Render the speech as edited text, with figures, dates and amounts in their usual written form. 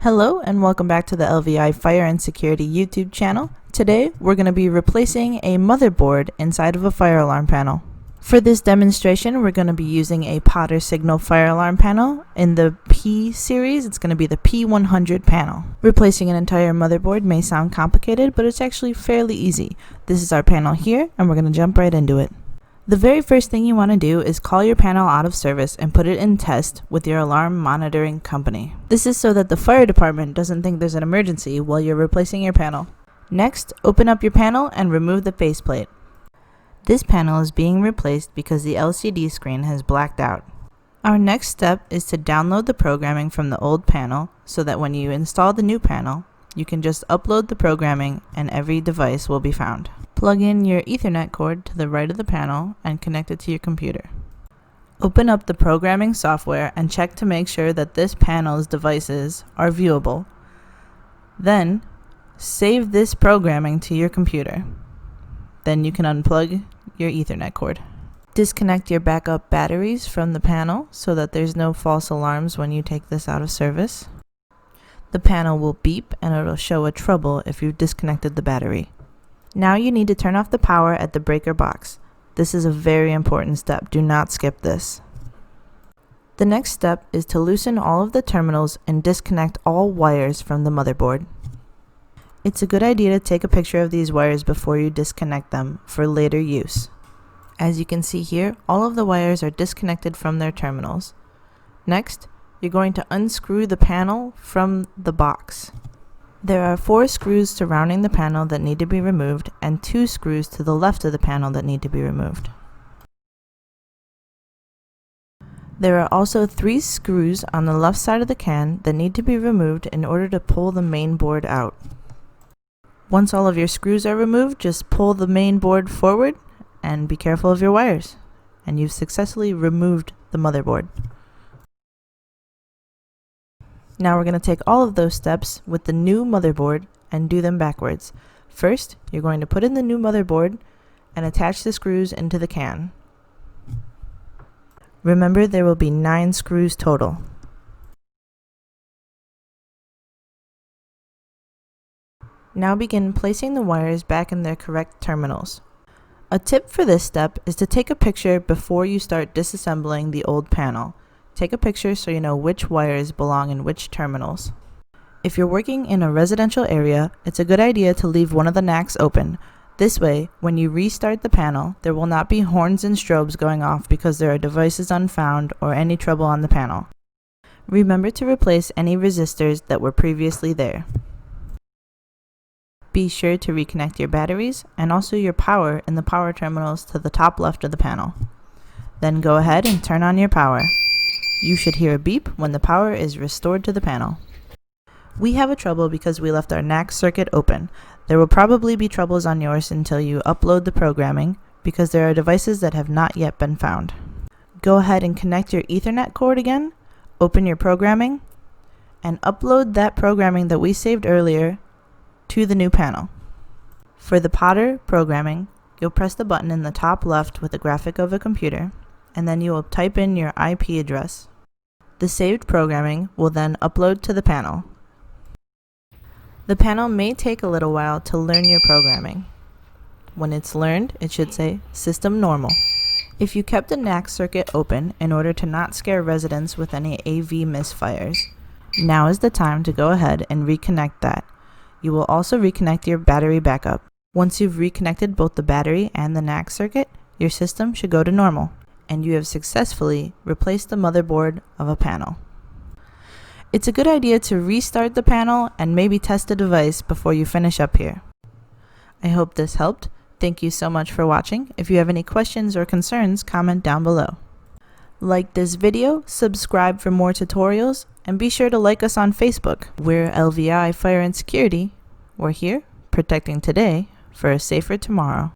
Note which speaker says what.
Speaker 1: Hello and welcome back to the LVI Fire and Security YouTube channel. Today we're going to be replacing a motherboard inside of a fire alarm panel. For this demonstration we're going to be using a Potter Signal fire alarm panel. In the P series it's going to be the P100 panel. Replacing an entire motherboard may sound complicated, but it's actually fairly easy. This is our panel here and we're going to jump right into it. The very first thing you want to do is call your panel out of service and put it in test with your alarm monitoring company. This is so that the fire department doesn't think there's an emergency while you're replacing your panel. Next, open up your panel and remove the faceplate. This panel is being replaced because the LCD screen has blacked out. Our next step is to download the programming from the old panel so that when you install the new panel, you can just upload the programming and every device will be found. Plug in your Ethernet cord to the right of the panel and connect it to your computer. Open up the programming software and check to make sure that this panel's devices are viewable. Then, save this programming to your computer. Then you can unplug your Ethernet cord. Disconnect your backup batteries from the panel so that there's no false alarms when you take this out of service. The panel will beep and it'll show a trouble if you've disconnected the battery. Now you need to turn off the power at the breaker box. This is a very important step. Do not skip this. The next step is to loosen all of the terminals and disconnect all wires from the motherboard. It's a good idea to take a picture of these wires before you disconnect them for later use. As you can see here, all of the wires are disconnected from their terminals. Next, you're going to unscrew the panel from the box. There are 4 screws surrounding the panel that need to be removed and 2 screws to the left of the panel that need to be removed. There are also 3 screws on the left side of the can that need to be removed in order to pull the main board out. Once all of your screws are removed, just pull the main board forward and be careful of your wires. And you've successfully removed the motherboard. Now we're going to take all of those steps with the new motherboard and do them backwards. First, you're going to put in the new motherboard and attach the screws into the can. Remember, there will be 9 screws total. Now begin placing the wires back in their correct terminals. A tip for this step is to take a picture before you start disassembling the old panel. Take a picture so you know which wires belong in which terminals. If you're working in a residential area, it's a good idea to leave one of the NACs open. This way, when you restart the panel, there will not be horns and strobes going off because there are devices unfound or any trouble on the panel. Remember to replace any resistors that were previously there. Be sure to reconnect your batteries and also your power in the power terminals to the top left of the panel. Then go ahead and turn on your power. You should hear a beep when the power is restored to the panel. We have a trouble because we left our NAC circuit open. There will probably be troubles on yours until you upload the programming because there are devices that have not yet been found. Go ahead and connect your Ethernet cord again, open your programming, and upload that programming that we saved earlier to the new panel. For the Potter programming, you'll press the button in the top left with a graphic of a computer, and then you will type in your IP address. The saved programming will then upload to the panel. The panel may take a little while to learn your programming. When it's learned, it should say System Normal. If you kept the NAC circuit open in order to not scare residents with any AV misfires, now is the time to go ahead and reconnect that. You will also reconnect your battery backup. Once you've reconnected both the battery and the NAC circuit, your system should go to normal, and you have successfully replaced the motherboard of a panel. It's a good idea to restart the panel and maybe test the device before you finish up here. I hope this helped. Thank you so much for watching. If you have any questions or concerns, comment down below. Like this video, subscribe for more tutorials, and be sure to like us on Facebook. We're LVI Fire and Security. We're here, protecting today for a safer tomorrow.